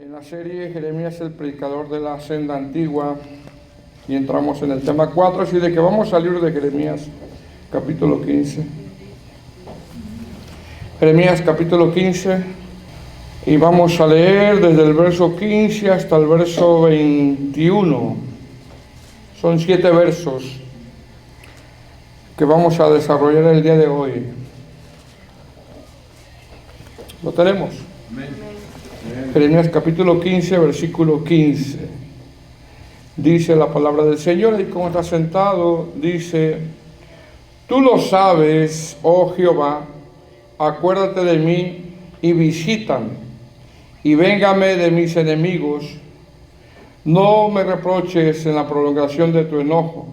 En la serie Jeremías el predicador de la senda antigua, y entramos en el tema 4, así de que vamos al libro de Jeremías, capítulo 15. Jeremías capítulo 15, y vamos a leer desde el verso 15 hasta el verso 21. Son 7 versos que vamos a desarrollar el día de hoy. ¿Lo tenemos? Amén. Jeremías capítulo 15, versículo 15. Dice la palabra del Señor, y como está sentado, dice: Tú lo sabes, oh Jehová, acuérdate de mí y visítame, y véngame de mis enemigos. No me reproches en la prolongación de tu enojo.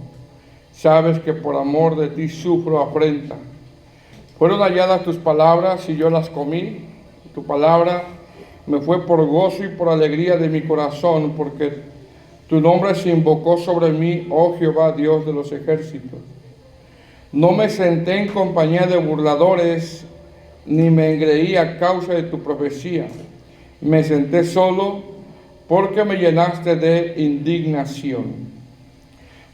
Sabes que por amor de ti sufro afrenta. Fueron halladas tus palabras y yo las comí. Tu palabra me fue por gozo y por alegría de mi corazón, porque tu nombre se invocó sobre mí, oh Jehová, Dios de los ejércitos. No me senté en compañía de burladores, ni me engreí a causa de tu profecía. Me senté solo, porque me llenaste de indignación.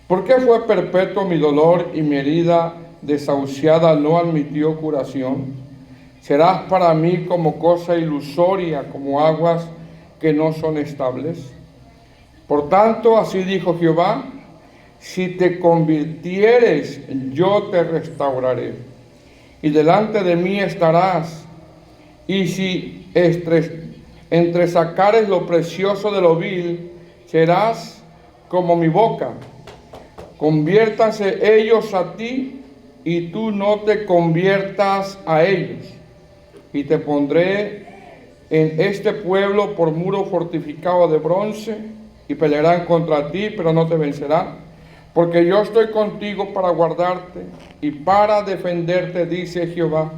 ¿Por qué fue perpetuo mi dolor y mi herida desahuciada no admitió curación? Serás para mí como cosa ilusoria, como aguas que no son estables. Por tanto, así dijo Jehová: si te convirtieres, yo te restauraré, y delante de mí estarás. Y si entresacares lo precioso de lo vil, serás como mi boca. Conviértanse ellos a ti, y tú no te conviertas a ellos. Y te pondré en este pueblo por muro fortificado de bronce, y pelearán contra ti, pero no te vencerán, porque yo estoy contigo para guardarte y para defenderte, dice Jehová.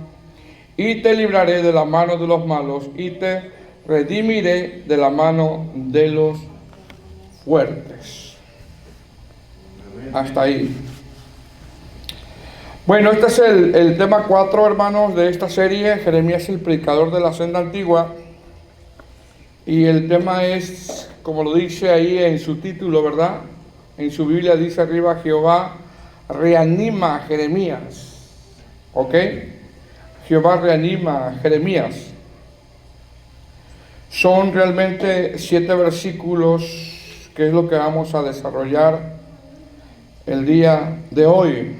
Y te libraré de la mano de los malos, y te redimiré de la mano de los fuertes. Hasta ahí. Bueno, este es el tema 4, hermanos, de esta serie, Jeremías el predicador de la senda antigua. Y el tema es, como lo dice ahí en su título, ¿verdad? En su Biblia dice arriba: Jehová reanima a Jeremías. ¿Ok? Jehová reanima a Jeremías. Son realmente 7 versículos, que es lo que vamos a desarrollar el día de hoy.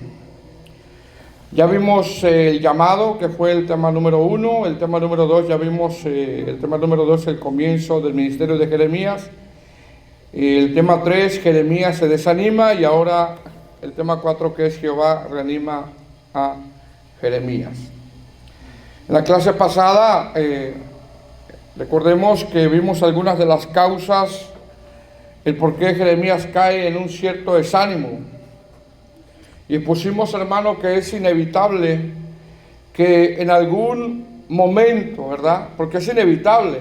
Ya vimos el llamado, que fue el tema número 1. El tema número 2, ya vimos el tema número 2, el comienzo del ministerio de Jeremías. El tema 3, Jeremías se desanima. Y ahora el tema 4, que es Jehová reanima a Jeremías. En la clase pasada, recordemos que vimos algunas de las causas, el por qué Jeremías cae en un cierto desánimo. Y pusimos, hermano, que es inevitable que en algún momento, ¿verdad? Porque es inevitable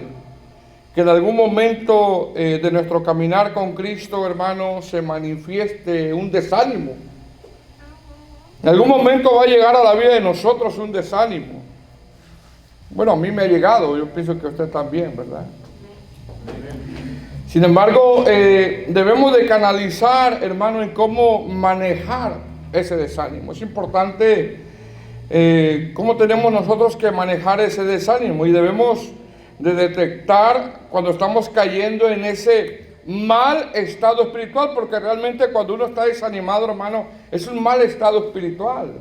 que en algún momento de nuestro caminar con Cristo, hermano, se manifieste un desánimo. En algún momento va a llegar a la vida de nosotros un desánimo. Bueno, a mí me ha llegado, yo pienso que a usted también, ¿verdad? Sin embargo, debemos de canalizar, hermano, en cómo manejar ese desánimo. Es importante cómo tenemos nosotros que manejar ese desánimo, y debemos de detectar cuando estamos cayendo en ese mal estado espiritual, porque realmente cuando uno está desanimado, hermano, es un mal estado espiritual.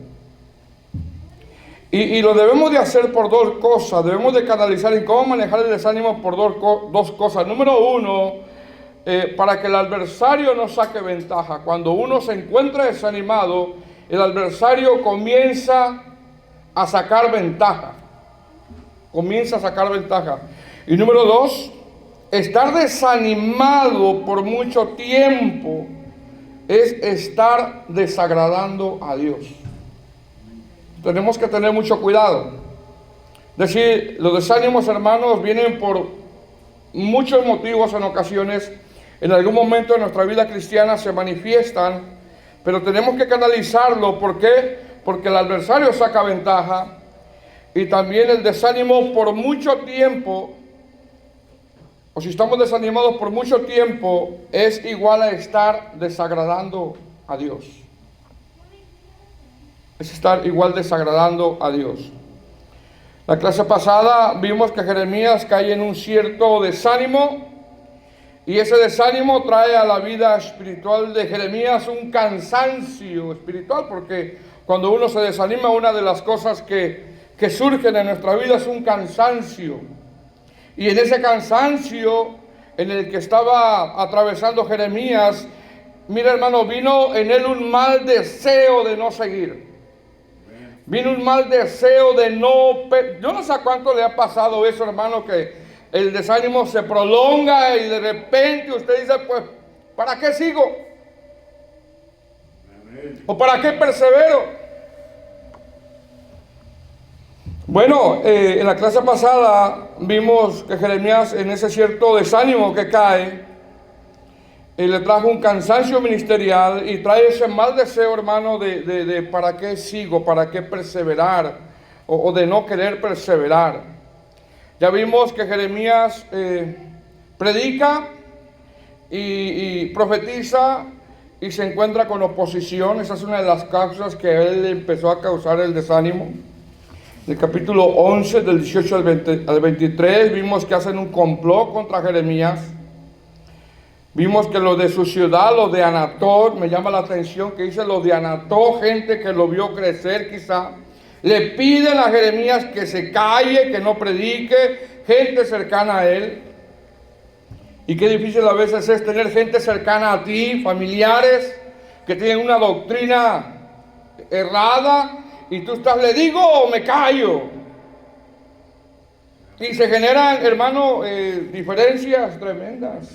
Y lo debemos de hacer por 2 cosas. Debemos de canalizar en cómo manejar el desánimo por dos cosas. Número 1, para que el adversario no saque ventaja. Cuando uno se encuentra desanimado, el adversario comienza a sacar ventaja. Comienza a sacar ventaja. Y número 2, estar desanimado por mucho tiempo es estar desagradando a Dios. Tenemos que tener mucho cuidado. Es decir, los desánimos, hermanos, vienen por muchos motivos en ocasiones. En algún momento de nuestra vida cristiana se manifiestan, pero tenemos que canalizarlo. ¿Por qué? Porque el adversario saca ventaja, y también el desánimo por mucho tiempo o si estamos desanimados por mucho tiempo, es igual a estar desagradando a Dios. Es estar igual desagradando a Dios. La clase pasada vimos que Jeremías cae en un cierto desánimo, y ese desánimo trae a la vida espiritual de Jeremías un cansancio espiritual, porque cuando uno se desanima, una de las cosas que surgen en nuestra vida es un cansancio. Y en ese cansancio en el que estaba atravesando Jeremías, mira hermano, vino en él un mal deseo de no seguir. Vino un mal deseo de no... Yo no sé a cuánto le ha pasado eso, hermano, que el desánimo se prolonga y de repente usted dice, pues, ¿para qué sigo? ¿O para qué persevero? Bueno, en la clase pasada vimos que Jeremías, en ese cierto desánimo que cae, le trajo un cansancio ministerial y trae ese mal deseo, hermano, de para qué sigo, para qué perseverar, o de no querer perseverar. Ya vimos que Jeremías predica y profetiza y se encuentra con oposición. Esa es una de las causas que a él empezó a causar el desánimo. En el capítulo 11, del 18 al 23, vimos que hacen un complot contra Jeremías. Vimos que los de su ciudad, los de Anatot, me llama la atención que dice los de Anatot, gente que lo vio crecer quizá, le piden a Jeremías que se calle, que no predique, gente cercana a él. Y qué difícil a veces es tener gente cercana a ti, familiares, que tienen una doctrina errada, y tú estás, le digo o me callo. Y se generan, hermano, diferencias tremendas,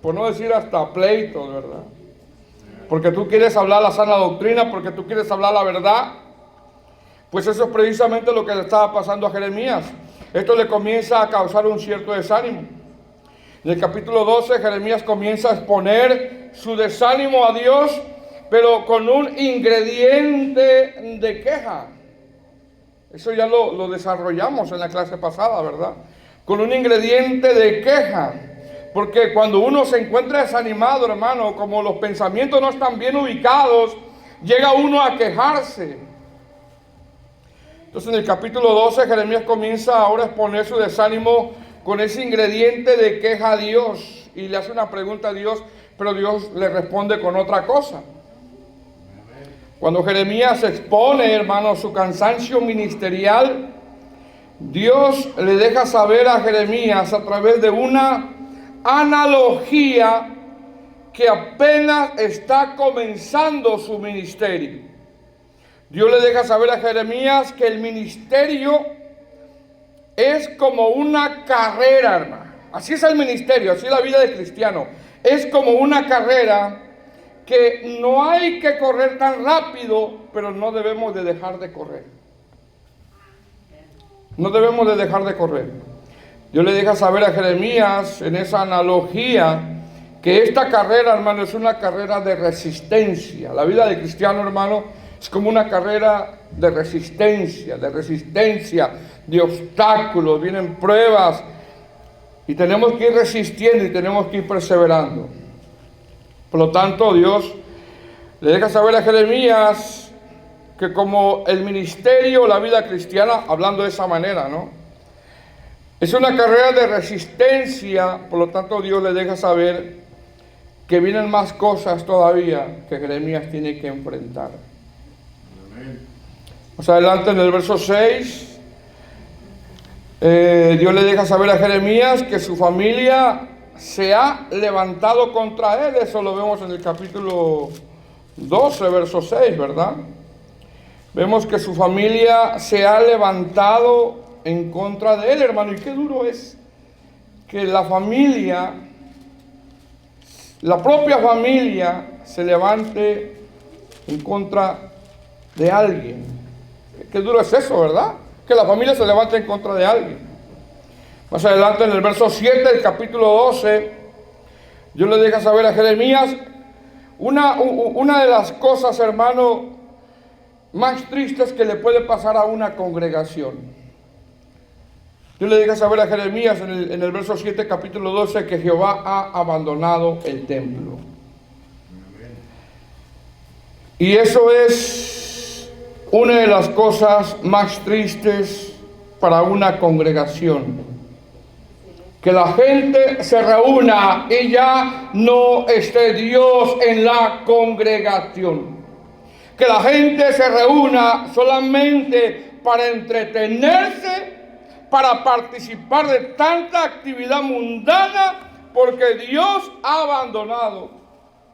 por no decir hasta pleitos, ¿verdad? Porque tú quieres hablar la sana doctrina, porque tú quieres hablar la verdad. Pues eso es precisamente lo que le estaba pasando a Jeremías. Esto le comienza a causar un cierto desánimo. En el capítulo 12, Jeremías comienza a exponer su desánimo a Dios, pero con un ingrediente de queja. Eso ya lo desarrollamos en la clase pasada, ¿verdad? Con un ingrediente de queja. Porque cuando uno se encuentra desanimado, hermano, como los pensamientos no están bien ubicados, llega uno a quejarse. Entonces en el capítulo 12 Jeremías comienza ahora a exponer su desánimo con ese ingrediente de queja a Dios. Y le hace una pregunta a Dios, pero Dios le responde con otra cosa. Cuando Jeremías expone, hermano, su cansancio ministerial, Dios le deja saber a Jeremías a través de una analogía que apenas está comenzando su ministerio. Dios le deja saber a Jeremías que el ministerio es como una carrera, hermano. Así es el ministerio, así es la vida del cristiano. Es como una carrera que no hay que correr tan rápido, pero no debemos de dejar de correr. No debemos de dejar de correr. Dios le deja saber a Jeremías en esa analogía que esta carrera, hermano, es una carrera de resistencia. La vida del cristiano, hermano, es como una carrera de resistencia, de obstáculos. Vienen pruebas y tenemos que ir resistiendo y tenemos que ir perseverando. Por lo tanto, Dios le deja saber a Jeremías que como el ministerio, la vida cristiana, hablando de esa manera, ¿no? Es una carrera de resistencia. Por lo tanto, Dios le deja saber que vienen más cosas todavía que Jeremías tiene que enfrentar. Más adelante en el verso 6, Dios le deja saber a Jeremías que su familia se ha levantado contra él. Eso lo vemos en el capítulo 12, verso 6, ¿verdad? Vemos que su familia se ha levantado en contra de él, hermano. Y qué duro es que la familia, la propia familia, se levante en contra de alguien. Qué duro es eso, ¿verdad? Que la familia se levante en contra de alguien. Más adelante en el verso 7 del capítulo 12, Dios le deja saber a Jeremías una de las cosas, hermano, más tristes que le puede pasar a una congregación. Dios le deja saber a Jeremías en el verso 7, capítulo 12, que Jehová ha abandonado el templo. Y eso es una de las cosas más tristes para una congregación. Que la gente se reúna y ya no esté Dios en la congregación. Que la gente se reúna solamente para entretenerse, para participar de tanta actividad mundana, porque Dios ha abandonado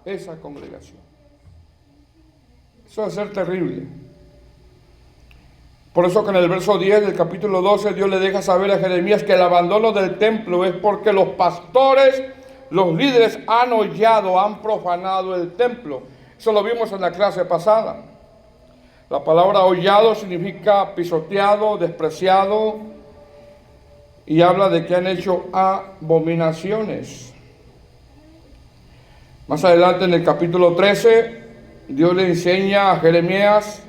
esa congregación. Eso va a ser terrible. Por eso que en el verso 10 del capítulo 12 Dios le deja saber a Jeremías que el abandono del templo es porque los pastores, los líderes han hollado, han profanado el templo. Eso lo vimos en la clase pasada. La palabra hollado significa pisoteado, despreciado, y habla de que han hecho abominaciones. Más adelante en el capítulo 13, Dios le enseña a Jeremías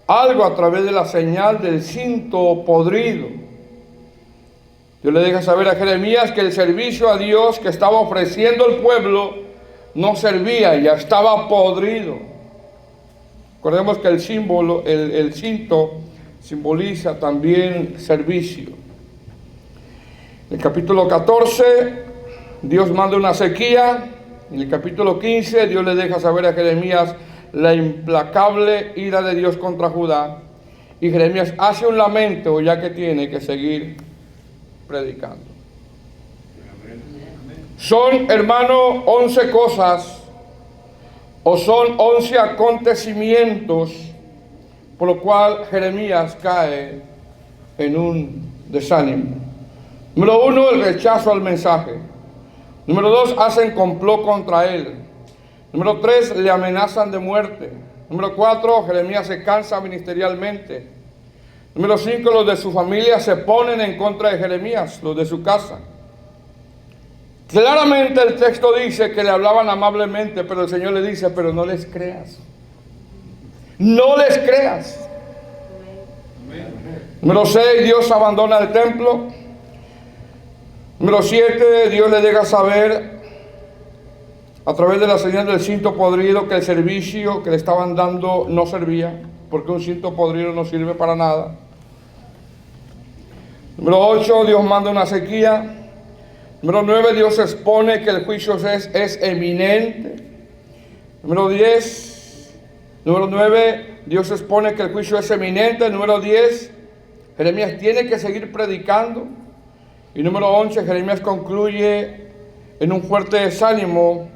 algo a través de la señal del cinto podrido. Dios le deja saber a Jeremías que el servicio a Dios que estaba ofreciendo el pueblo no servía, ya estaba podrido. Recordemos que el símbolo, el cinto, simboliza también servicio. En el capítulo 14, Dios manda una sequía. En el capítulo 15, Dios le deja saber a Jeremías la implacable ira de Dios contra Judá. Y Jeremías hace un lamento, ya que tiene que seguir predicando. Son, hermano, 11 cosas, o son 11 acontecimientos, por lo cual Jeremías cae en un desánimo. Número 1, el rechazo al mensaje. Número 2, hacen complot contra él. Número 3, le amenazan de muerte. Número 4, Jeremías se cansa ministerialmente. Número 5, los de su familia se ponen en contra de Jeremías, los de su casa. Claramente el texto dice que le hablaban amablemente, pero el Señor le dice, pero no les creas. No les creas. Número 6, Dios abandona el templo. Número 7, Dios le deja saber a través de la señal del cinto podrido que el servicio que le estaban dando no servía, porque un cinto podrido no sirve para nada. Número 8, Dios manda una sequía. Número 9, Dios expone que el juicio es eminente. Número 9, Dios expone que el juicio es eminente. Número 10, Jeremías tiene que seguir predicando. Y número 11, Jeremías concluye en un fuerte desánimo,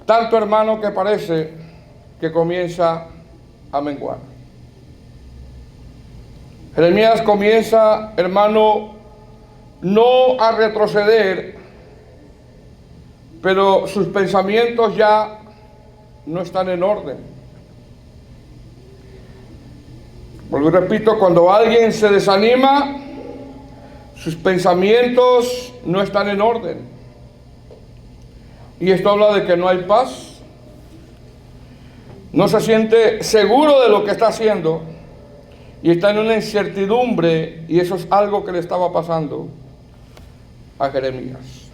tanto, hermano, que parece que comienza a menguar. Jeremías comienza, hermano, no a retroceder, pero sus pensamientos ya no están en orden. Vuelvo y repito, cuando alguien se desanima, sus pensamientos no están en orden. Y esto habla de que no hay paz. No se siente seguro de lo que está haciendo. Y está en una incertidumbre. Y eso es algo que le estaba pasando a Jeremías.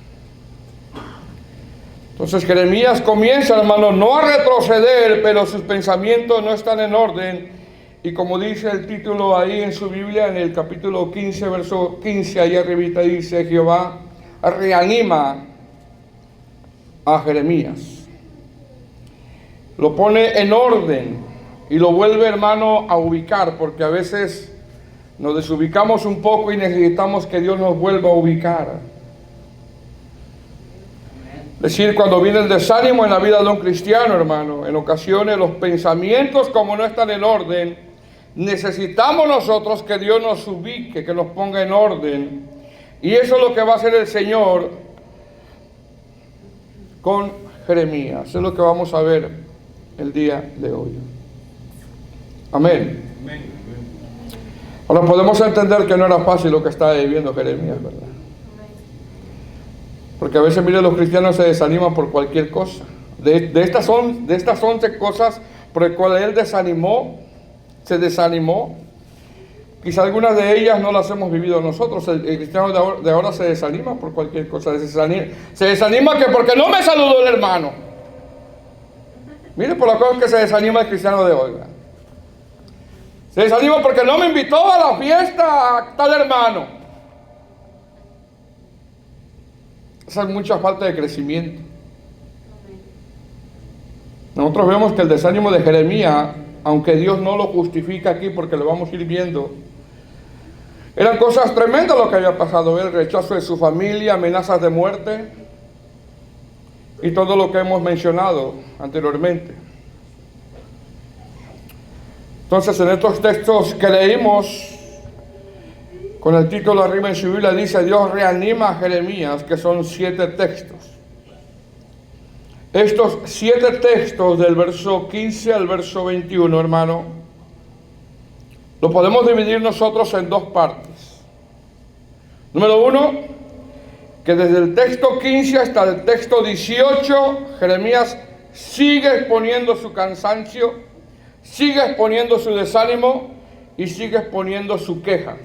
Entonces Jeremías comienza, hermano, no a retroceder, pero sus pensamientos no están en orden. Y como dice el título ahí en su Biblia, en el capítulo 15, verso 15, ahí arribita dice, Jehová reanima a Jeremías. Lo pone en orden y lo vuelve, hermano, a ubicar, porque a veces nos desubicamos un poco y necesitamos que Dios nos vuelva a ubicar. Es decir, cuando viene el desánimo en la vida de un cristiano, hermano, en ocasiones los pensamientos como no están en orden, necesitamos nosotros que Dios nos ubique, que nos ponga en orden. Y eso es lo que va a hacer el Señor con Jeremías. Eso es lo que vamos a ver el día de hoy. Amén. Ahora podemos entender que no era fácil lo que estaba viviendo Jeremías, ¿verdad? Porque a veces, mire, los cristianos se desaniman por cualquier cosa. De estas 11 cosas por las cuales él se desanimó, Quizá algunas de ellas no las hemos vivido nosotros. El cristiano de ahora se desanima por cualquier cosa. Se desanima que porque no me saludó el hermano. Mire por las cosas que se desanima el cristiano de hoy. Se desanima porque no me invitó a la fiesta a tal hermano. Esa es mucha falta de crecimiento. Nosotros vemos que el desánimo de Jeremías, aunque Dios no lo justifica aquí porque lo vamos a ir viendo, eran cosas tremendas lo que había pasado. El rechazo de su familia, amenazas de muerte y todo lo que hemos mencionado anteriormente. Entonces, en estos textos que leímos, con el título arriba en su Biblia, dice: Dios reanima a Jeremías, que son 7 textos. Estos 7 textos, del verso 15 al verso 21, hermano, lo podemos dividir nosotros en 2 partes. Número 1, que desde el texto 15 hasta el texto 18, Jeremías sigue exponiendo su cansancio, sigue exponiendo su desánimo y sigue exponiendo su queja,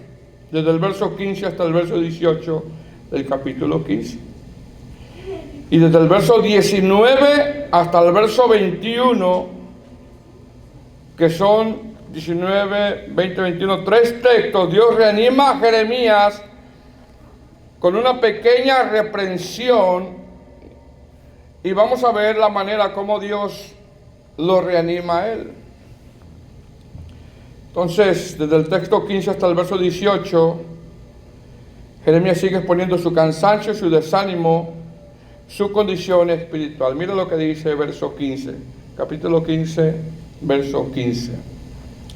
desde el verso 15 hasta el verso 18 del capítulo 15. Y desde el verso 19 hasta el verso 21, que son 19, 20, 21, 3 textos, Dios reanima a Jeremías con una pequeña reprensión, y vamos a ver la manera como Dios lo reanima a él. Entonces, desde el texto 15 hasta el verso 18, Jeremías sigue exponiendo su cansancio, su desánimo, su condición espiritual. Mira lo que dice verso 15, capítulo 15, verso 15.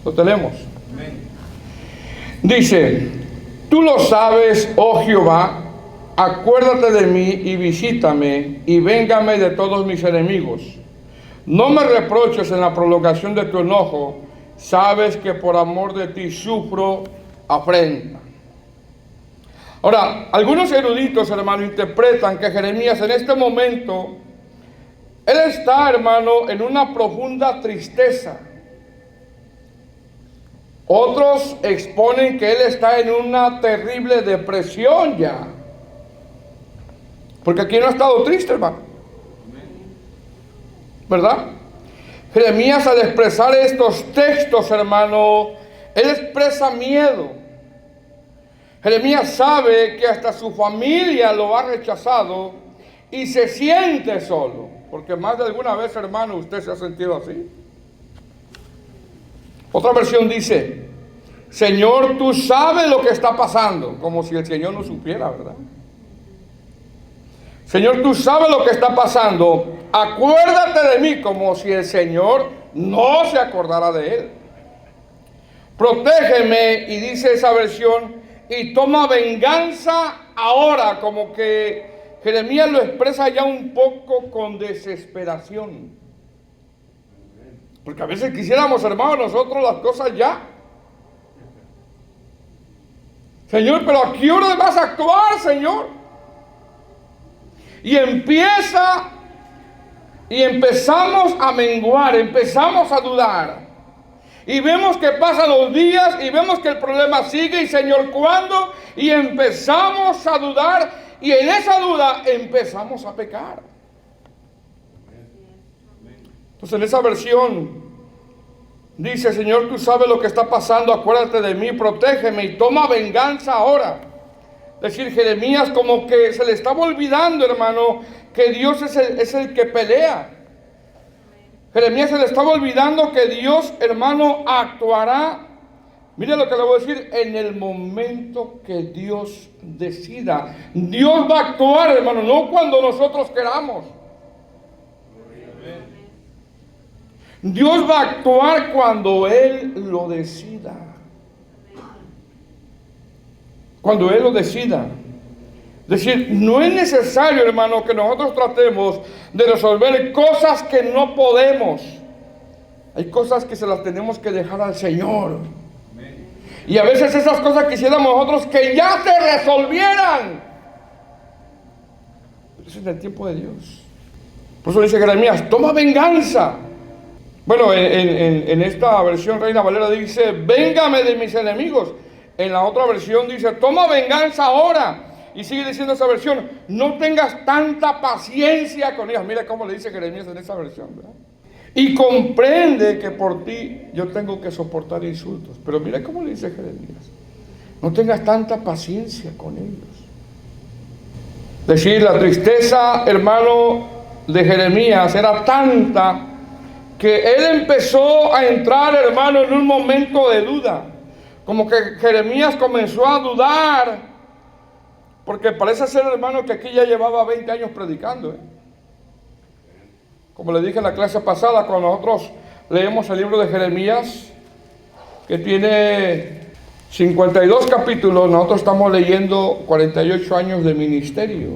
¿Lo tenemos? Amén. Dice: Tú lo sabes, oh Jehová, acuérdate de mí y visítame, y véngame de todos mis enemigos. No me reproches en la prolongación de tu enojo, sabes que por amor de ti sufro afrenta. Ahora, algunos eruditos, hermano, interpretan que Jeremías en este momento, él está, hermano, en una profunda tristeza. Otros exponen que él está en una terrible depresión ya. Porque aquí no ha estado triste, hermano. ¿Verdad? Jeremías, al expresar estos textos, hermano, él expresa miedo. Jeremías sabe que hasta su familia lo ha rechazado y se siente solo. Porque más de alguna vez, hermano, usted se ha sentido así. Otra versión dice: Señor, tú sabes lo que está pasando. Como si el Señor no supiera, ¿verdad? Señor, tú sabes lo que está pasando. Acuérdate de mí, como si el Señor no se acordara de él. Protégeme, y dice esa versión, y toma venganza ahora. Como que Jeremías lo expresa ya un poco con desesperación. Porque a veces quisiéramos, hermanos, nosotros las cosas ya. Señor, pero ¿a qué hora vas a actuar, Señor? Y empezamos a menguar, empezamos a dudar. Y vemos que pasan los días y vemos que el problema sigue. Y Señor, ¿cuándo? Y empezamos a dudar, y en esa duda empezamos a pecar. Entonces, en esa versión dice: Señor, tú sabes lo que está pasando, acuérdate de mí, protégeme y toma venganza ahora. Es decir, Jeremías como que se le estaba olvidando, hermano, que Dios es el que pelea. Jeremías se le estaba olvidando que Dios, hermano, actuará. Mire lo que le voy a decir: en el momento que Dios decida. Dios va a actuar, hermano, no cuando nosotros queramos. Dios va a actuar cuando Él lo decida. Cuando Él lo decida. Es decir, no es necesario, hermano, que nosotros tratemos de resolver cosas que no podemos. Hay cosas que se las tenemos que dejar al Señor. Y a veces esas cosas quisiéramos nosotros que ya se resolvieran. Pero eso es el tiempo de Dios. Por eso dice Jeremías: toma venganza. Bueno, en esta versión Reina Valera dice: véngame de mis enemigos. En la otra versión dice, toma venganza ahora. Y sigue diciendo esa versión, no tengas tanta paciencia con ellos. Mira cómo le dice Jeremías en esa versión, ¿verdad? Y comprende que por ti yo tengo que soportar insultos. Pero mira cómo le dice Jeremías, no tengas tanta paciencia con ellos. Es decir, la tristeza, hermano, de Jeremías era tanta que él empezó a entrar, hermano, en un momento de duda. Como que Jeremías comenzó a dudar. Porque parece ser, hermano, que aquí ya llevaba 20 años predicando. Como le dije en la clase pasada, cuando nosotros leemos el libro de Jeremías, que tiene 52 capítulos, nosotros estamos leyendo 48 años de ministerio.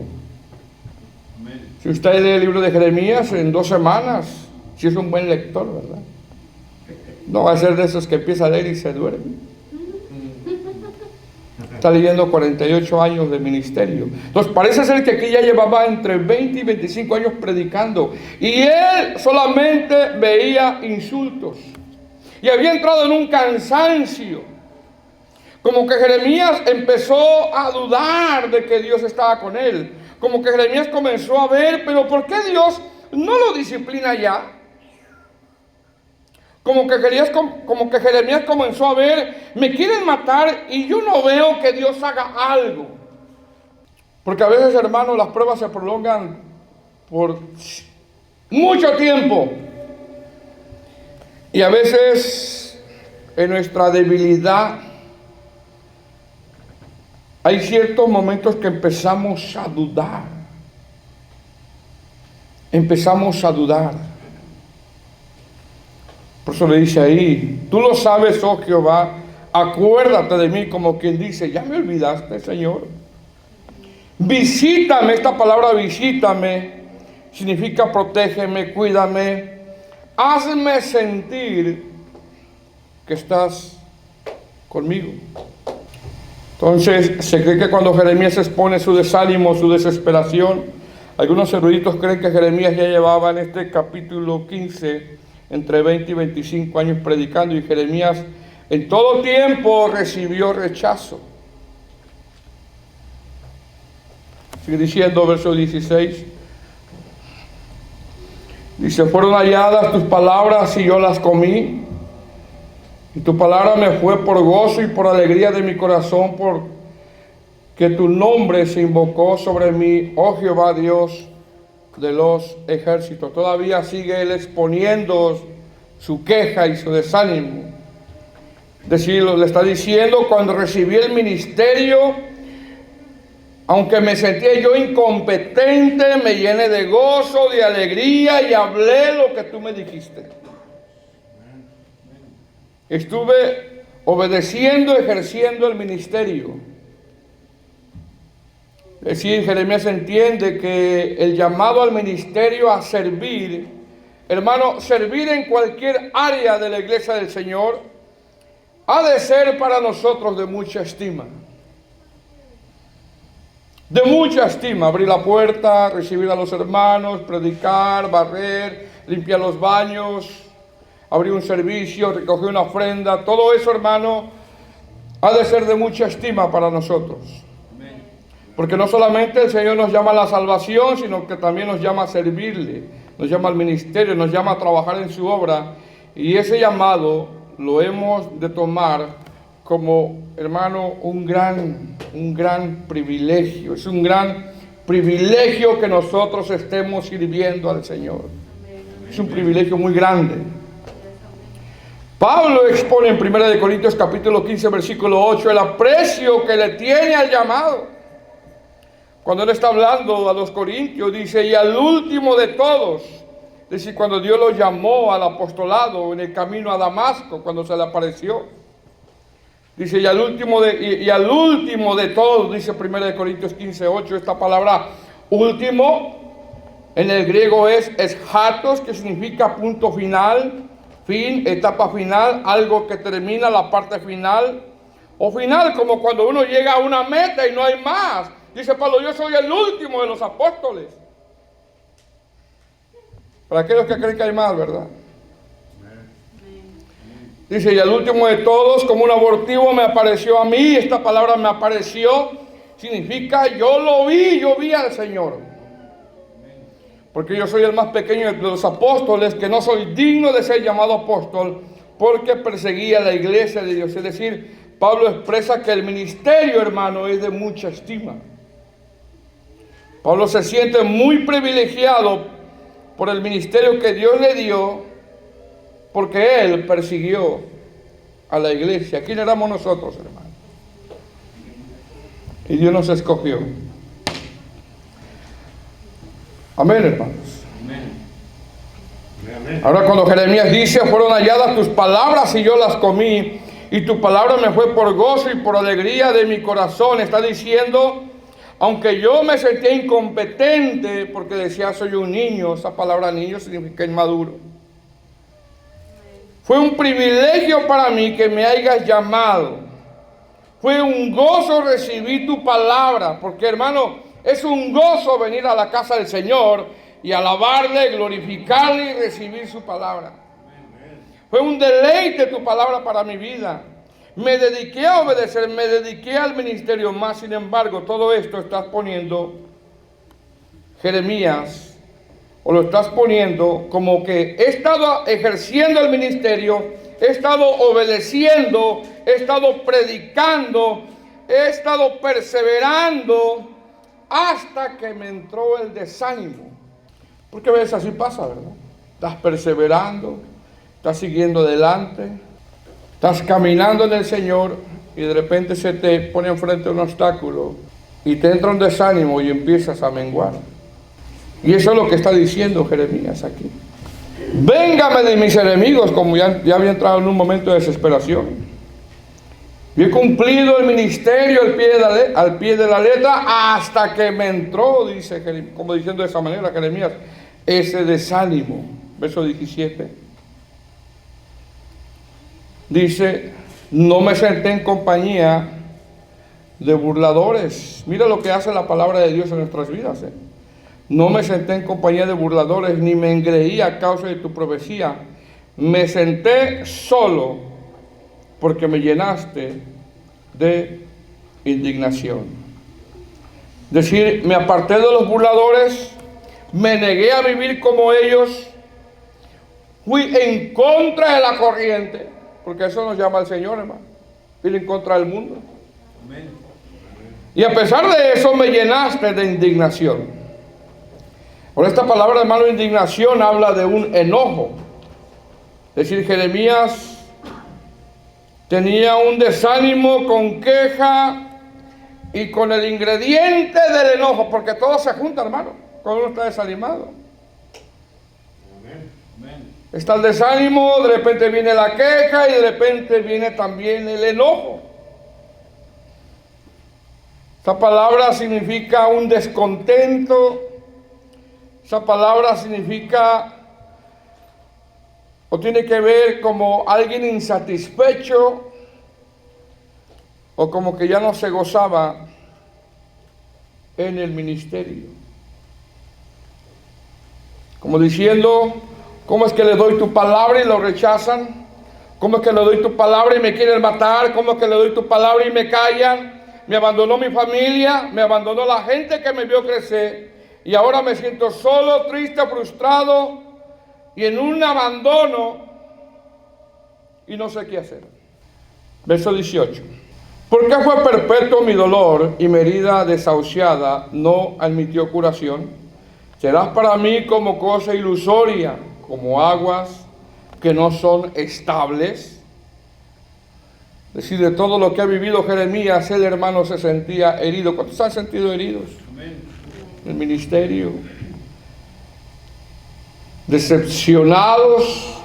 Si usted lee el libro de Jeremías en 2 semanas, si es un buen lector, ¿verdad? No va a ser de esos que empieza a leer y se duerme. Está leyendo 48 años de ministerio. Entonces parece ser que aquí ya llevaba entre 20 y 25 años predicando. Y él solamente veía insultos. Y había entrado en un cansancio. Como que Jeremías empezó a dudar de que Dios estaba con él. Como que Jeremías comenzó a ver, pero ¿por qué Dios no lo disciplina ya? Como que Jeremías comenzó a ver, me quieren matar y yo no veo que Dios haga algo. Porque a veces, hermanos, las pruebas se prolongan por mucho tiempo. Y a veces en nuestra debilidad hay ciertos momentos que empezamos a dudar. Empezamos a dudar. Por eso le dice ahí, tú lo sabes, oh Jehová, acuérdate de mí, como quien dice, ya me olvidaste, Señor. Visítame, esta palabra visítame, significa protégeme, cuídame, hazme sentir que estás conmigo. Entonces, se cree que cuando Jeremías expone su desánimo, su desesperación, algunos eruditos creen que Jeremías ya llevaba en este capítulo 15 entre 20 y 25 años predicando, y Jeremías en todo tiempo recibió rechazo. Sigue diciendo, verso 16, dice, fueron halladas tus palabras y yo las comí, y tu palabra me fue por gozo y por alegría de mi corazón, porque tu nombre se invocó sobre mí, oh Jehová Dios de los ejércitos. Todavía sigue él exponiendo su queja y su desánimo. Es decir, le está diciendo, cuando recibí el ministerio, aunque me sentía yo incompetente, me llené de gozo, de alegría y hablé lo que tú me dijiste. Estuve obedeciendo, ejerciendo el ministerio. Es decir, Jeremías entiende que el llamado al ministerio a servir, hermano, servir en cualquier área de la iglesia del Señor, ha de ser para nosotros de mucha estima. De mucha estima, abrir la puerta, recibir a los hermanos, predicar, barrer, limpiar los baños, abrir un servicio, recoger una ofrenda, todo eso, hermano, ha de ser de mucha estima para nosotros. Porque no solamente el Señor nos llama a la salvación, sino que también nos llama a servirle, nos llama al ministerio, nos llama a trabajar en su obra. Y ese llamado lo hemos de tomar como, hermano, un gran privilegio. Es un gran privilegio que nosotros estemos sirviendo al Señor. Es un privilegio muy grande. Pablo expone en 1 Corintios capítulo 15, versículo 8, el aprecio que le tiene al llamado. Cuando él está hablando a los corintios, dice, y al último de todos, es decir, cuando Dios lo llamó al apostolado en el camino a Damasco, cuando se le apareció, dice, y al último de todos, dice 1 Corintios 15, 8, esta palabra último, en el griego es eschatos, que significa punto final, fin, etapa final, algo que termina la parte final, o final, como cuando uno llega a una meta y no hay más. Dice Pablo, yo soy el último de los apóstoles. Para aquellos que creen que hay más, ¿verdad? Dice, y el último de todos, como un abortivo me apareció a mí. Esta palabra me apareció, significa yo vi al Señor. Porque yo soy el más pequeño de los apóstoles, que no soy digno de ser llamado apóstol, porque perseguía la iglesia de Dios. Es decir, Pablo expresa que el ministerio, hermano, es de mucha estima. Pablo se siente muy privilegiado por el ministerio que Dios le dio, porque él persiguió a la iglesia. ¿Quién éramos nosotros, hermano? Y Dios nos escogió. Amén, hermanos. Amén. Ahora cuando Jeremías dice, fueron halladas tus palabras y yo las comí, y tu palabra me fue por gozo y por alegría de mi corazón. Está diciendo, aunque yo me sentía incompetente, porque decía soy un niño, esa palabra niño significa inmaduro. Fue un privilegio para mí que me hayas llamado. Fue un gozo recibir tu palabra, porque hermano, es un gozo venir a la casa del Señor y alabarle, glorificarle y recibir su palabra. Fue un deleite tu palabra para mi vida. Me dediqué a obedecer, me dediqué al ministerio más. Sin embargo, todo esto estás poniendo, Jeremías, o lo estás poniendo como que he estado ejerciendo el ministerio, he estado obedeciendo, he estado predicando, he estado perseverando hasta que me entró el desánimo. Porque a veces así pasa, ¿verdad? Estás perseverando, estás siguiendo adelante, estás caminando en el Señor y de repente se te pone enfrente un obstáculo y te entra un desánimo y empiezas a menguar. Y eso es lo que está diciendo Jeremías aquí. Véngame de mis enemigos, como ya había entrado en un momento de desesperación. Yo he cumplido el ministerio al pie de la letra hasta que me entró, dice, como diciendo de esa manera Jeremías, ese desánimo. Verso 17. Dice, no me senté en compañía de burladores. Mira lo que hace la palabra de Dios en nuestras vidas. No me senté en compañía de burladores, ni me engreí a causa de tu profecía. Me senté solo, porque me llenaste de indignación. Es decir, me aparté de los burladores, me negué a vivir como ellos, fui en contra de la corriente, porque eso nos llama el Señor, hermano, ir en contra del mundo. Amén. Y a pesar de eso me llenaste de indignación. Por esta palabra, hermano, indignación habla de un enojo. Es decir, Jeremías tenía un desánimo con queja y con el ingrediente del enojo, porque todo se junta, hermano, cuando uno está desanimado. Amén. Está el desánimo, de repente viene la queja y de repente viene también el enojo. Esta palabra significa un descontento. Esa palabra significa o tiene que ver como alguien insatisfecho o como que ya no se gozaba en el ministerio. Como diciendo, ¿cómo es que le doy tu palabra y lo rechazan? ¿Cómo es que le doy tu palabra y me quieren matar? ¿Cómo es que le doy tu palabra y me callan? Me abandonó mi familia, me abandonó la gente que me vio crecer. Y ahora me siento solo, triste, frustrado y en un abandono y no sé qué hacer. Verso 18. ¿Por qué fue perpetuo mi dolor y mi herida desahuciada no admitió curación? Serás para mí como cosa ilusoria, como aguas que no son estables. Es decir, de todo lo que ha vivido Jeremías, el hermano se sentía herido. ¿Cuántos se han sentido heridos? Amén. El ministerio, decepcionados.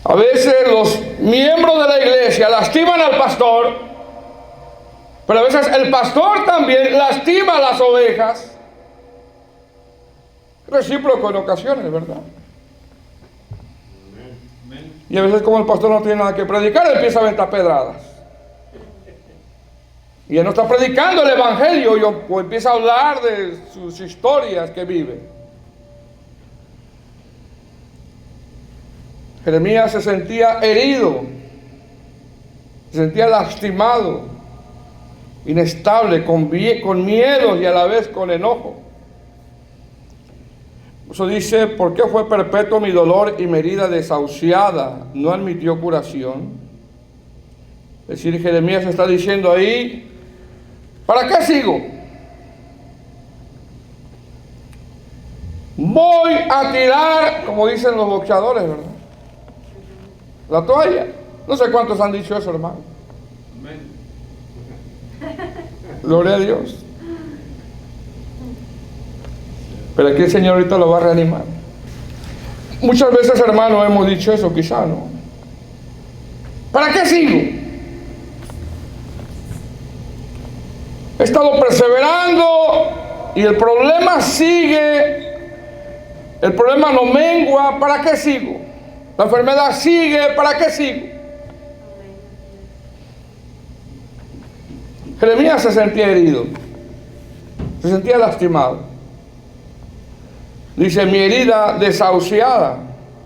A veces los miembros de la iglesia lastiman al pastor, pero a veces el pastor también lastima a las ovejas. Recíproco en ocasiones, ¿verdad? Y a veces como el pastor no tiene nada que predicar, empieza a aventar pedradas. Y él no está predicando el evangelio, o empieza a hablar de sus historias que vive. Jeremías se sentía herido, se sentía lastimado, inestable, con miedo y a la vez con enojo. Eso dice: ¿por qué fue perpetuo mi dolor y mi herida desahuciada? No admitió curación. Es decir, Jeremías está diciendo ahí: ¿para qué sigo? Voy a tirar, como dicen los boxeadores, ¿verdad?, la toalla. No sé cuántos han dicho eso, hermano. Gloria a Dios. Pero aquí el Señor ahorita lo va a reanimar. Muchas veces, hermano, hemos dicho eso, quizá, ¿no? ¿Para qué sigo? He estado perseverando y el problema sigue. El problema no mengua. ¿Para qué sigo? La enfermedad sigue. ¿Para qué sigo? Jeremías se sentía herido, se sentía lastimado. Dice: mi herida desahuciada.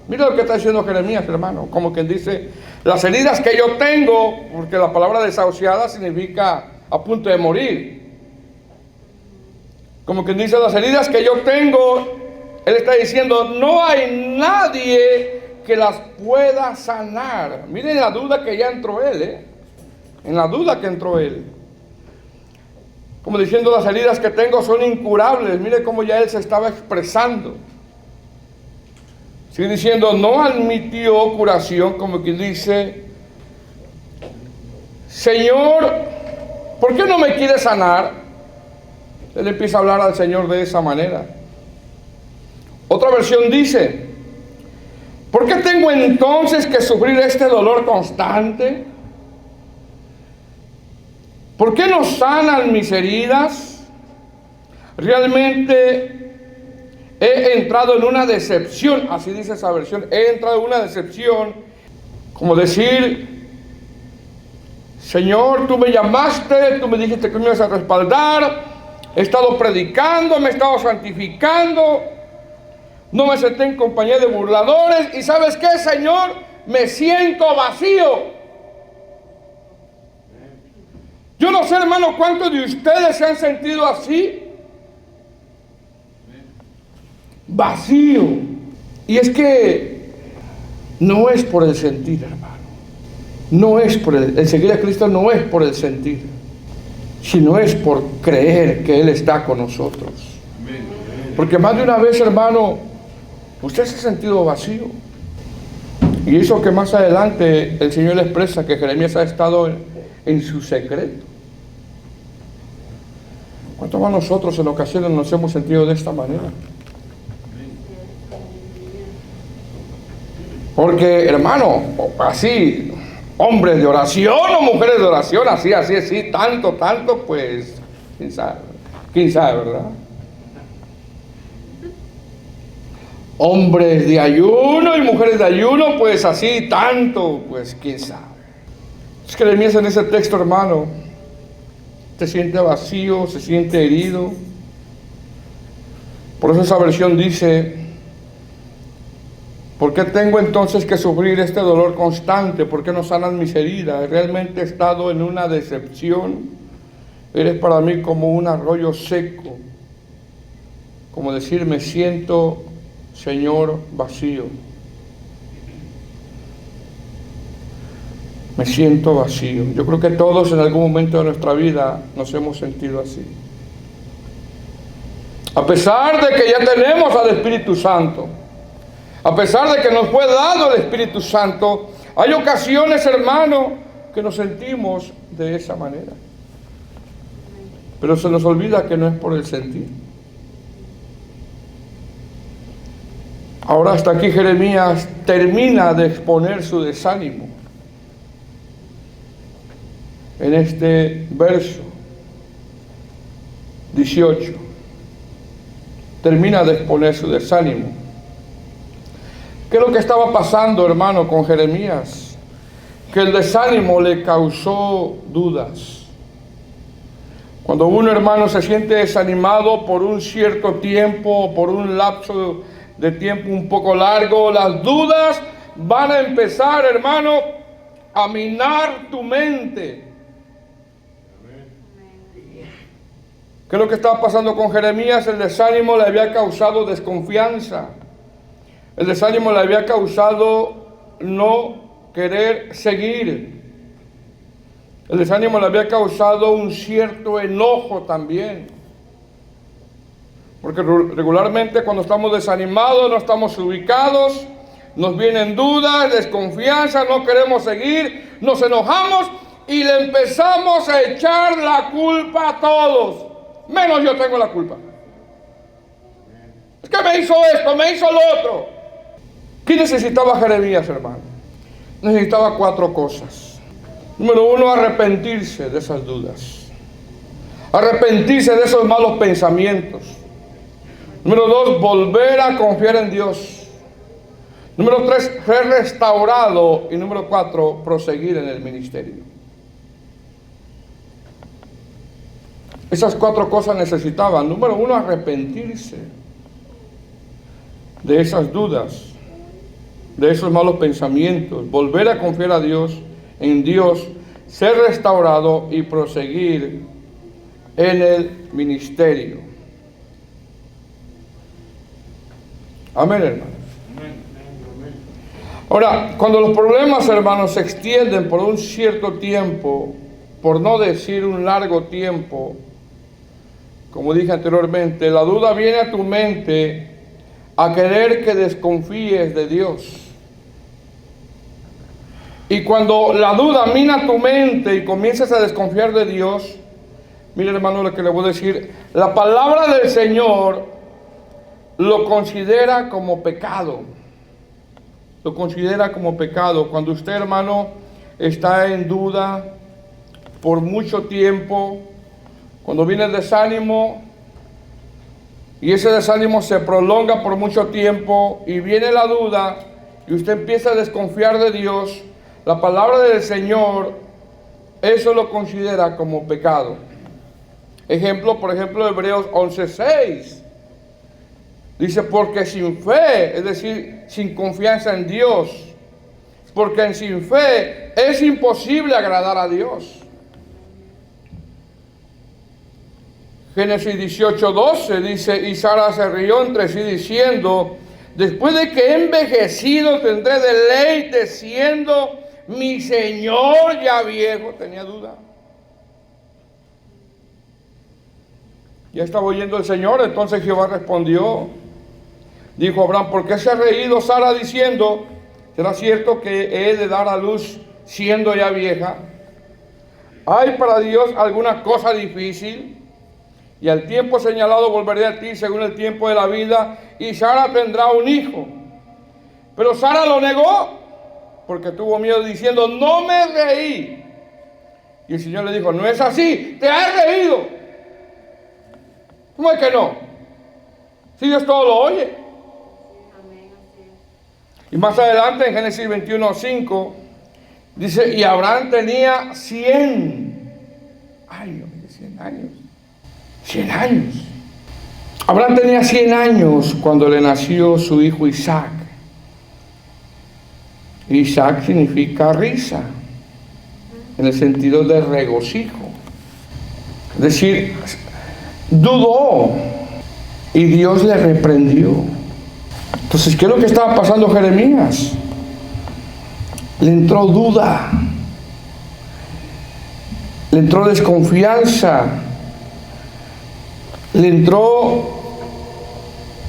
Mira lo que está diciendo Jeremías, hermano. Como quien dice: las heridas que yo tengo, porque la palabra desahuciada significa a punto de morir. Como quien dice: las heridas que yo tengo, él está diciendo, no hay nadie que las pueda sanar. Miren la duda que ya entró él, en la duda que entró él. Como diciendo: las heridas que tengo son incurables. Mire cómo ya él se estaba expresando. Sigue diciendo: no admitió curación, como quien dice: Señor, ¿por qué no me quiere sanar? Él empieza a hablar al Señor de esa manera. Otra versión dice: ¿por qué tengo entonces que sufrir este dolor constante? ¿Por qué no sanan mis heridas? Realmente he entrado en una decepción, así dice esa versión. He entrado en una decepción, como decir: Señor, tú me llamaste, tú me dijiste que me ibas a respaldar, he estado predicando, me he estado santificando, no me senté en compañía de burladores, y ¿sabes qué, Señor? Me siento vacío. Yo no sé, hermano, cuántos de ustedes se han sentido así. Vacío. Y es que no es por el sentir, hermano. No es por el seguir a Cristo, no es por el sentir, sino es por creer que Él está con nosotros. Porque más de una vez, hermano, usted se ha sentido vacío. Y eso que más adelante el Señor le expresa, que Jeremías ha estado en su secreto. ¿Cuántos más nosotros en ocasiones nos hemos sentido de esta manera? Porque, hermano, así, hombres de oración o mujeres de oración, así, tanto, pues, quién sabe, ¿verdad? Hombres de ayuno y mujeres de ayuno, pues así, tanto, pues, quién sabe. Es que Jeremías en ese texto, hermano, se siente vacío, se siente herido. Por eso esa versión dice: ¿por qué tengo entonces que sufrir este dolor constante? ¿Por qué no sanan mis heridas? Realmente he estado en una decepción. Eres para mí como un arroyo seco. Como decir: me siento, Señor, vacío. Me siento vacío. Yo creo que todos en algún momento de nuestra vida nos hemos sentido así. A pesar de que ya tenemos al Espíritu Santo, a pesar de que nos fue dado el Espíritu Santo, hay ocasiones, hermano, que nos sentimos de esa manera. Pero se nos olvida que no es por el sentir. Ahora hasta aquí Jeremías termina de exponer su desánimo. En este verso 18 termina de exponer su desánimo. ¿Qué es lo que estaba pasando, hermano, con Jeremías? Que el desánimo le causó dudas. Cuando uno, hermano, se siente desanimado por un cierto tiempo, por un lapso de tiempo un poco largo, las dudas van a empezar, hermano, a minar tu mente. ¿Qué es lo que estaba pasando con Jeremías? El desánimo le había causado desconfianza. El desánimo le había causado no querer seguir. El desánimo le había causado un cierto enojo también. Porque regularmente cuando estamos desanimados, no estamos ubicados, nos vienen dudas, desconfianza, no queremos seguir, nos enojamos y le empezamos a echar la culpa a todos. Menos yo tengo la culpa. Es que me hizo esto, me hizo lo otro. ¿Qué necesitaba Jeremías, hermano? Necesitaba 4 cosas. Número 1, arrepentirse de esas dudas. Arrepentirse de esos malos pensamientos. Número 2, volver a confiar en Dios. Número 3, ser restaurado. Y número 4, proseguir en el ministerio. Esas 4 cosas necesitaban. Número 1, arrepentirse de esas dudas, de esos malos pensamientos, volver a confiar a Dios, en Dios, ser restaurado y proseguir en el ministerio. Amén, hermanos. Ahora, cuando los problemas, hermanos, se extienden por un cierto tiempo, por no decir un largo tiempo, como dije anteriormente, la duda viene a tu mente a querer que desconfíes de Dios. Y cuando la duda mina tu mente y comienzas a desconfiar de Dios, mire, hermano, lo que le voy a decir, la palabra del Señor lo considera como pecado. Lo considera como pecado. Cuando usted, hermano, está en duda por mucho tiempo, cuando viene el desánimo y ese desánimo se prolonga por mucho tiempo y viene la duda y usted empieza a desconfiar de Dios, la palabra del Señor, eso lo considera como pecado. Ejemplo, por ejemplo, Hebreos 11:6. Dice, porque sin fe, es decir, sin confianza en Dios, porque sin fe es imposible agradar a Dios. Génesis 18:12 dice, y Sara se rió entre sí diciendo, después de que he envejecido tendré deleite siendo mi Señor ya viejo. Tenía duda. Ya estaba oyendo el Señor, entonces Jehová respondió. Dijo Abraham, ¿por qué se ha reído Sara diciendo, será cierto que he de dar a luz siendo ya vieja? ¿Hay para Dios alguna cosa difícil? Y al tiempo señalado volveré a ti según el tiempo de la vida, y Sara tendrá un hijo. Pero Sara lo negó, porque tuvo miedo diciendo, no me reí. Y el Señor le dijo, no es así, te has reído. ¿Cómo es que no? Si Dios todo lo oye. Y más adelante en Génesis 21:5 dice, y Abraham tenía 100 años. 100 años. 100 años. Abraham tenía 100 años cuando le nació su hijo Isaac. Isaac significa risa, en el sentido de regocijo. Es decir, dudó y Dios le reprendió. Entonces, ¿qué es lo que estaba pasando Jeremías? Le entró duda, le entró desconfianza, le entró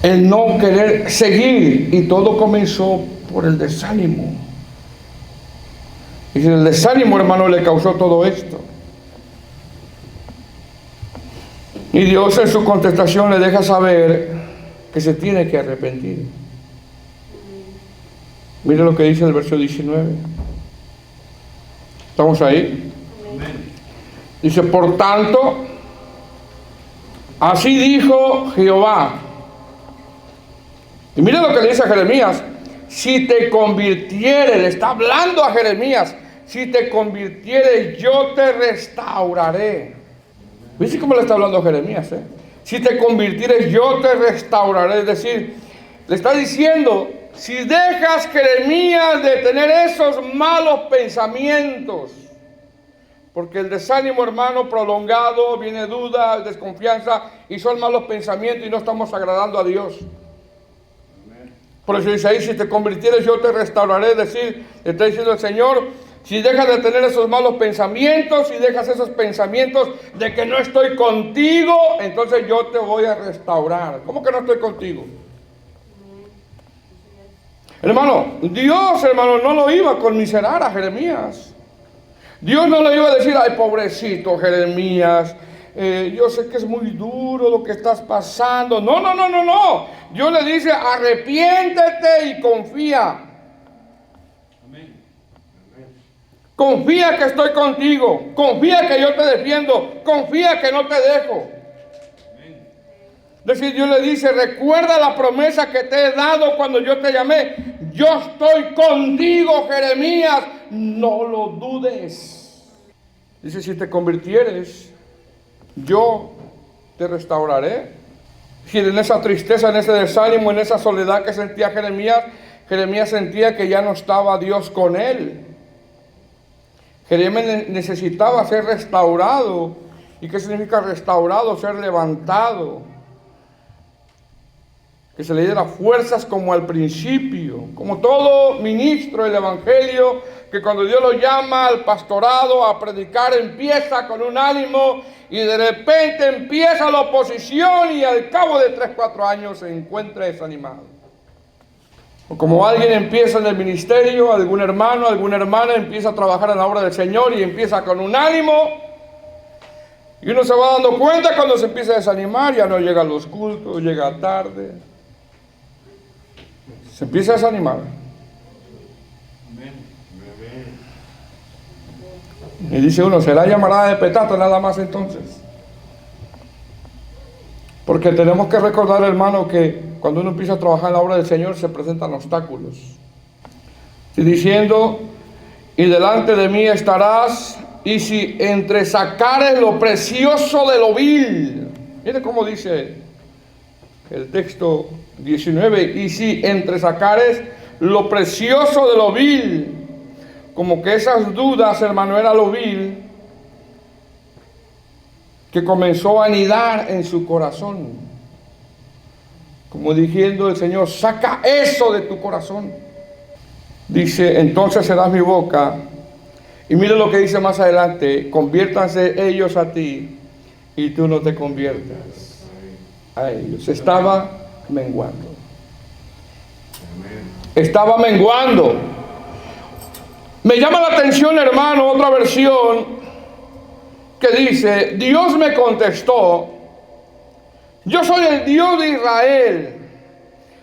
el no querer seguir, y todo comenzó por el desánimo. Y el desánimo, hermano, le causó todo esto. Y Dios en su contestación le deja saber que se tiene que arrepentir. Mire lo que dice el verso 19. ¿Estamos ahí? Dice, por tanto, así dijo Jehová. Y mire lo que le dice a Jeremías. Si te convirtieres, le está hablando a Jeremías, si te convirtieres, yo te restauraré. ¿Viste cómo le está hablando a Jeremías? Si te convirtieres, yo te restauraré. Es decir, le está diciendo si dejas, Jeremías, de tener esos malos pensamientos, porque el desánimo, hermano, prolongado, viene duda, desconfianza, y son malos pensamientos y no estamos agradando a Dios. Por eso dice ahí, si te convirtieres yo te restauraré, es decir, le está diciendo el Señor, si dejas de tener esos malos pensamientos, si dejas esos pensamientos de que no estoy contigo, entonces yo te voy a restaurar. ¿Cómo que no estoy contigo? Hermano, Dios, hermano, no lo iba a conmiserar a Jeremías. Dios no le iba a decir, ay, pobrecito Jeremías, yo sé que es muy duro lo que estás pasando. No, no, no, no, no. Dios le dice, arrepiéntete y confía. Amén. Confía que estoy contigo. Confía que yo te defiendo. Confía que no te dejo. Amén. Es decir, Dios le dice, recuerda la promesa que te he dado cuando yo te llamé. Yo estoy contigo, Jeremías. No lo dudes. Dice, si te convirtieres, yo te restauraré. Si en esa tristeza, en ese desánimo, en esa soledad que sentía Jeremías, Jeremías sentía que ya no estaba Dios con él. Jeremías necesitaba ser restaurado. ¿Y qué significa restaurado? Ser levantado. Que se le diera fuerzas como al principio. Como todo ministro del Evangelio, que cuando Dios lo llama al pastorado a predicar, empieza con un ánimo y de repente empieza la oposición y al cabo de 3-4 años se encuentra desanimado. O como alguien empieza en el ministerio, algún hermano, alguna hermana empieza a trabajar en la obra del Señor y empieza con un ánimo y uno se va dando cuenta cuando se empieza a desanimar, ya no llega a los cultos, llega tarde, se empieza a desanimar. Y dice uno, ¿será llamarada de petate nada más entonces? Porque tenemos que recordar, hermano, que cuando uno empieza a trabajar en la obra del Señor se presentan obstáculos. Y diciendo, y delante de mí estarás, y si entresacares lo precioso de lo vil. Mire cómo dice el texto 19, y si entresacares lo precioso de lo vil. Como que esas dudas, hermano, era lo vil que comenzó a anidar en su corazón. Como diciendo el Señor, saca eso de tu corazón. Dice, entonces serás mi boca. Y mire lo que dice más adelante, conviértanse ellos a ti y tú no te conviertas a ellos. Estaba menguando. Estaba menguando. Me llama la atención, hermano, otra versión que dice, Dios me contestó, yo soy el Dios de Israel.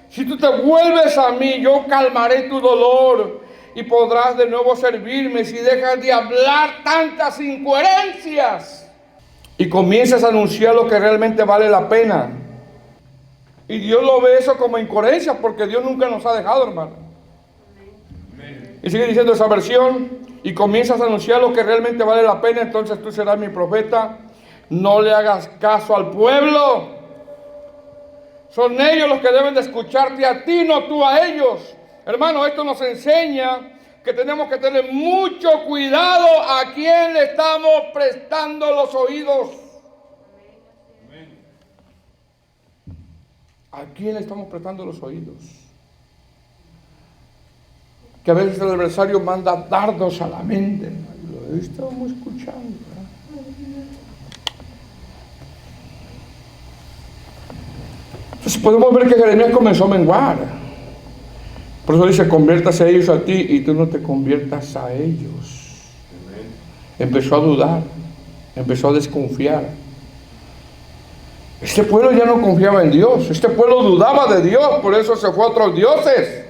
Si tú te vuelves a mí, yo calmaré tu dolor y podrás de nuevo servirme si dejas de hablar tantas incoherencias y comienzas a anunciar lo que realmente vale la pena. Y Dios lo ve eso como incoherencia porque Dios nunca nos ha dejado, hermano. Y sigue diciendo esa versión, y comienzas a anunciar lo que realmente vale la pena, entonces tú serás mi profeta. No le hagas caso al pueblo. Son ellos los que deben de escucharte a ti, no tú a ellos. Hermano, esto nos enseña que tenemos que tener mucho cuidado a quién le estamos prestando los oídos. ¿A quién le estamos prestando los oídos? Que a veces el adversario manda dardos a la mente. Lo estamos escuchando, ¿verdad? Entonces podemos ver que Jeremías comenzó a menguar. Por eso dice, conviértase ellos a ti y tú no te conviertas a ellos. Empezó a dudar, empezó a desconfiar. Este pueblo ya no confiaba en Dios, este pueblo dudaba de Dios, por eso se fue a otros dioses.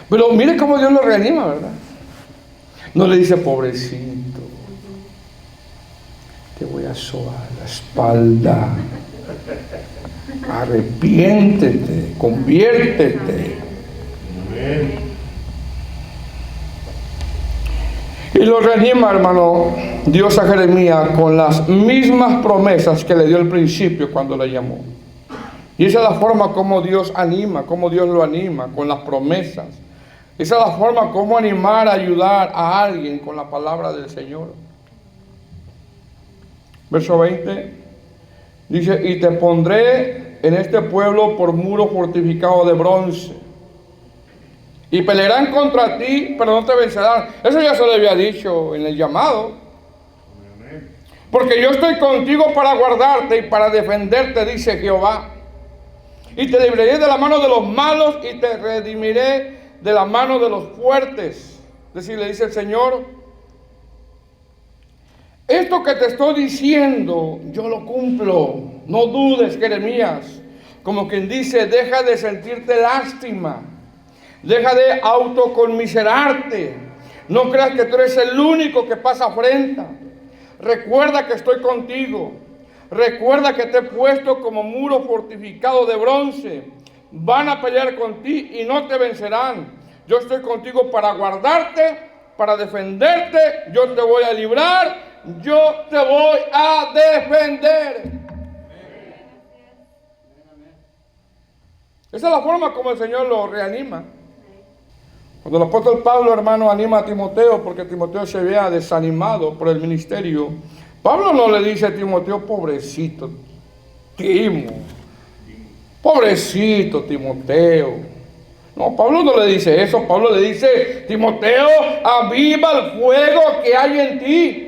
Pero mire cómo Dios lo reanima, ¿verdad? No le dice, pobrecito, te voy a sobar la espalda. Arrepiéntete, conviértete. Y lo reanima, hermano, Dios a Jeremías con las mismas promesas que le dio al principio cuando le llamó. Y esa es la forma como Dios anima, como Dios lo anima, con las promesas. Esa es la forma como animar, ayudar a alguien con la palabra del Señor. Verso 20 dice, y te pondré en este pueblo por muro fortificado de bronce. Y pelearán contra ti, pero no te vencerán. Eso ya se le había dicho en el llamado. Porque yo estoy contigo para guardarte y para defenderte, dice Jehová. Y te libraré de la mano de los malos y te redimiré de la mano de los fuertes. Es decir, le dice el Señor, esto que te estoy diciendo, yo lo cumplo. No dudes, Jeremías. Como quien dice, deja de sentirte lástima. Deja de autoconmiserarte. No creas que tú eres el único que pasa afrenta. Recuerda que estoy contigo. Recuerda que te he puesto como muro fortificado de bronce. Van a pelear con ti y no te vencerán. Yo estoy contigo para guardarte, para defenderte. Yo te voy a librar. Yo te voy a defender. Esa es la forma como el Señor lo reanima. Cuando el apóstol Pablo, hermano, anima a Timoteo, porque Timoteo se vea desanimado por el ministerio, Pablo no le dice a Timoteo, pobrecito, pobrecito Timoteo. No, Pablo no le dice eso. Pablo le dice, Timoteo, aviva el fuego que hay en ti.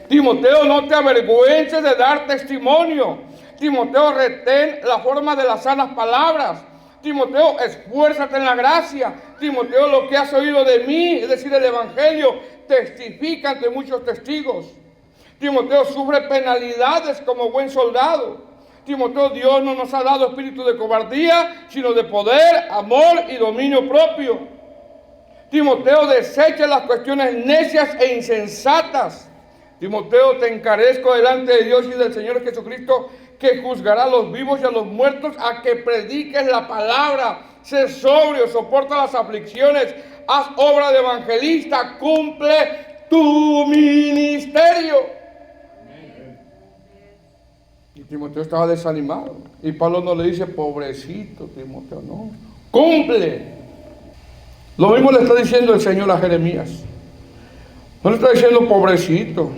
Timoteo, no te avergüences de dar testimonio. Timoteo, retén la forma de las sanas palabras. Timoteo, esfuérzate en la gracia. Timoteo, lo que has oído de mí, es decir, el evangelio, testifica ante muchos testigos. Timoteo, sufre penalidades como buen soldado. Timoteo, Dios no nos ha dado espíritu de cobardía, sino de poder, amor y dominio propio. Timoteo, desecha las cuestiones necias e insensatas. Timoteo, te encarezco delante de Dios y del Señor Jesucristo, que juzgará a los vivos y a los muertos, a que prediques la palabra. Sé sobrio, soporta las aflicciones, haz obra de evangelista, cumple tu ministerio. Y Timoteo estaba desanimado. Y Pablo no le dice, pobrecito Timoteo, no. Cumple. Lo mismo le está diciendo el Señor a Jeremías. No le está diciendo pobrecito.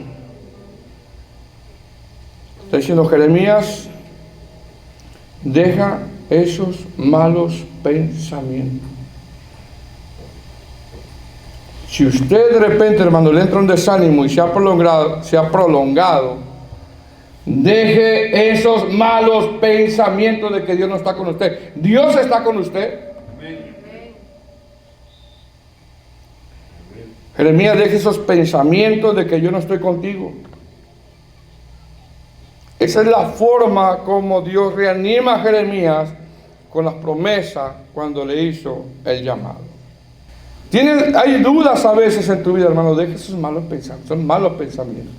Está diciendo, Jeremías, deja esos malos pensamientos. Si usted de repente, hermano, le entra un desánimo y se ha prolongado, deje esos malos pensamientos de que Dios no está con usted. Dios está con usted. Jeremías, deje esos pensamientos de que yo no estoy contigo. Esa es la forma como Dios reanima a Jeremías con las promesas cuando le hizo el llamado. Hay dudas a veces en tu vida, hermano. Deje esos malos pensamientos. Son malos pensamientos.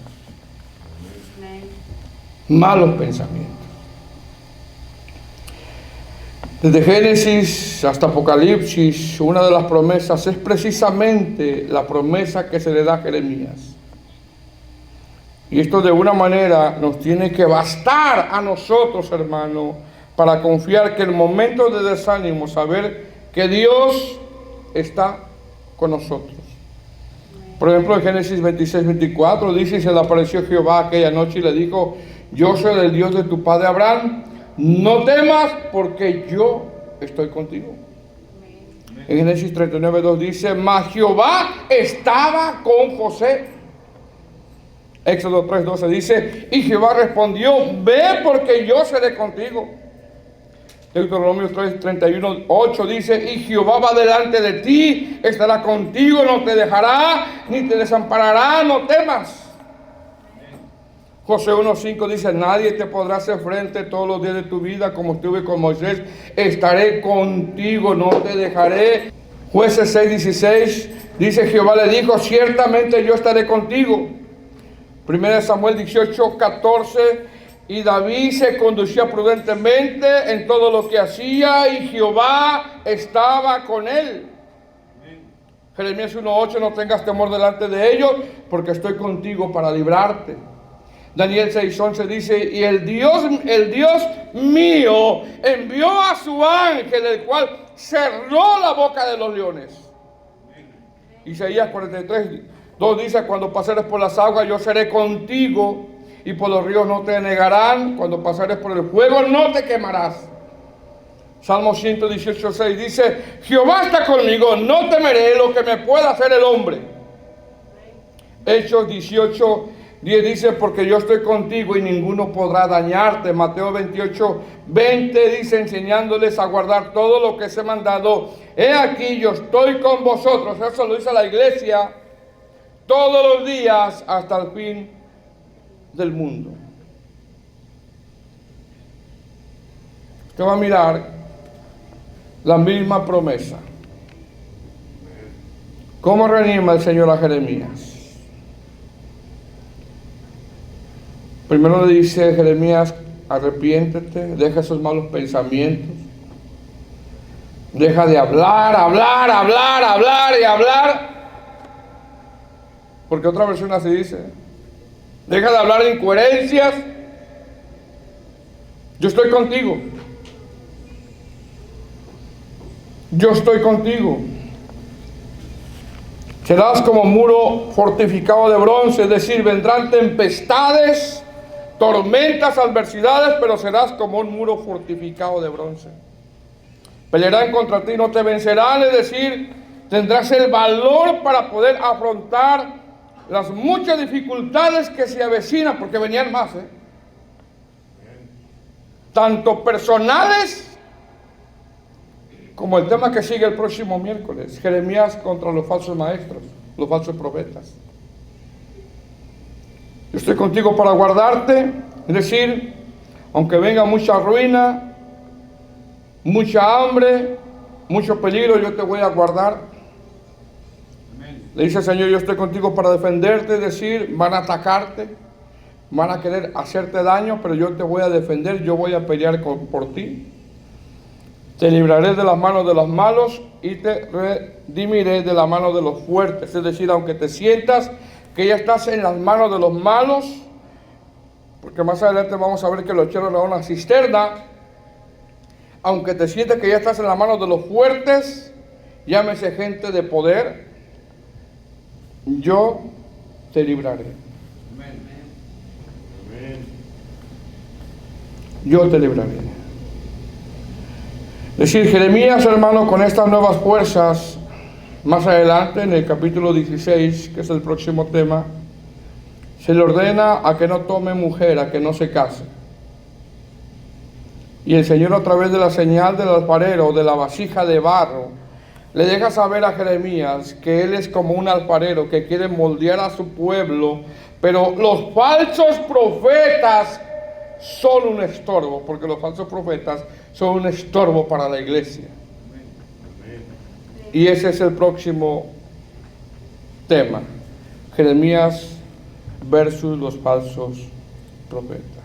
Malos pensamientos. Desde Génesis hasta Apocalipsis, una de las promesas es precisamente la promesa que se le da a Jeremías. Y esto de una manera nos tiene que bastar a nosotros, hermano, para confiar que en momentos de desánimo, saber que Dios está con nosotros. Por ejemplo, en Génesis 26-24 dice, y se le apareció Jehová aquella noche y le dijo, yo soy el Dios de tu padre Abraham, no temas porque yo estoy contigo. En Génesis 39-2 dice, mas Jehová estaba con José. Éxodo 3:12 dice, y Jehová respondió, ve porque yo seré contigo. Deuteronomio 3:31-8 dice, y Jehová va delante de ti, estará contigo, no te dejará, ni te desamparará, no temas. Josué 1:5 dice, nadie te podrá hacer frente todos los días de tu vida, como estuve con Moisés, estaré contigo, no te dejaré. Jueces 6:16 dice, Jehová le dijo, ciertamente yo estaré contigo. 1 Samuel 18:14, y David se conducía prudentemente en todo lo que hacía, y Jehová estaba con él. Jeremías 1:8, no tengas temor delante de ellos, porque estoy contigo para librarte. Daniel 6:11 dice, y el Dios mío envió a su ángel, el cual cerró la boca de los leones. Isaías 43:2 dice, cuando pasares por las aguas yo seré contigo, y por los ríos no te negarán, cuando pasares por el fuego no te quemarás. Salmo 118:6 dice, Jehová está conmigo, no temeré lo que me pueda hacer el hombre. Hechos 18:10 dice, porque yo estoy contigo y ninguno podrá dañarte. Mateo 28:20 dice, enseñándoles a guardar todo lo que se ha mandado. He aquí, yo estoy con vosotros. Eso lo dice la iglesia todos los días hasta el fin del mundo. Usted va a mirar la misma promesa. ¿Cómo reanima el Señor a Jeremías? Primero le dice Jeremías, arrepiéntete, deja esos malos pensamientos, deja de hablar, porque otra versión así dice, deja de hablar de incoherencias, yo estoy contigo, yo estoy contigo. Serás como muro fortificado de bronce, es decir, vendrán tempestades, tormentas, adversidades, pero serás como un muro fortificado de bronce. Pelearán contra ti, no te vencerán, es decir, tendrás el valor para poder afrontar las muchas dificultades que se avecinan, porque venían más, tanto personales como el tema que sigue el próximo miércoles, Jeremías contra los falsos maestros, los falsos profetas. Yo estoy contigo para guardarte, es decir, aunque venga mucha ruina, mucha hambre, mucho peligro, yo te voy a guardar. Le dice el Señor, yo estoy contigo para defenderte, es decir, van a atacarte, van a querer hacerte daño, pero yo te voy a defender, yo voy a pelear por ti. Te libraré de las manos de los malos y te redimiré de la mano de los fuertes. Es decir, aunque te sientas que ya estás en las manos de los malos, porque más adelante vamos a ver que lo echaron a una cisterna, aunque te sientas que ya estás en las manos de los fuertes, llámese gente de poder, yo te libraré. Yo te libraré. Es decir, Jeremías, hermano, con estas nuevas fuerzas, más adelante en el capítulo 16, que es el próximo tema, se le ordena a que no tome mujer, a que no se case. Y el Señor, a través de la señal del alfarero, de la vasija de barro, le deja saber a Jeremías que él es como un alfarero que quiere moldear a su pueblo, pero los falsos profetas son un estorbo, porque los falsos profetas son un estorbo para la iglesia. Y ese es el próximo tema, Jeremías versus los falsos profetas.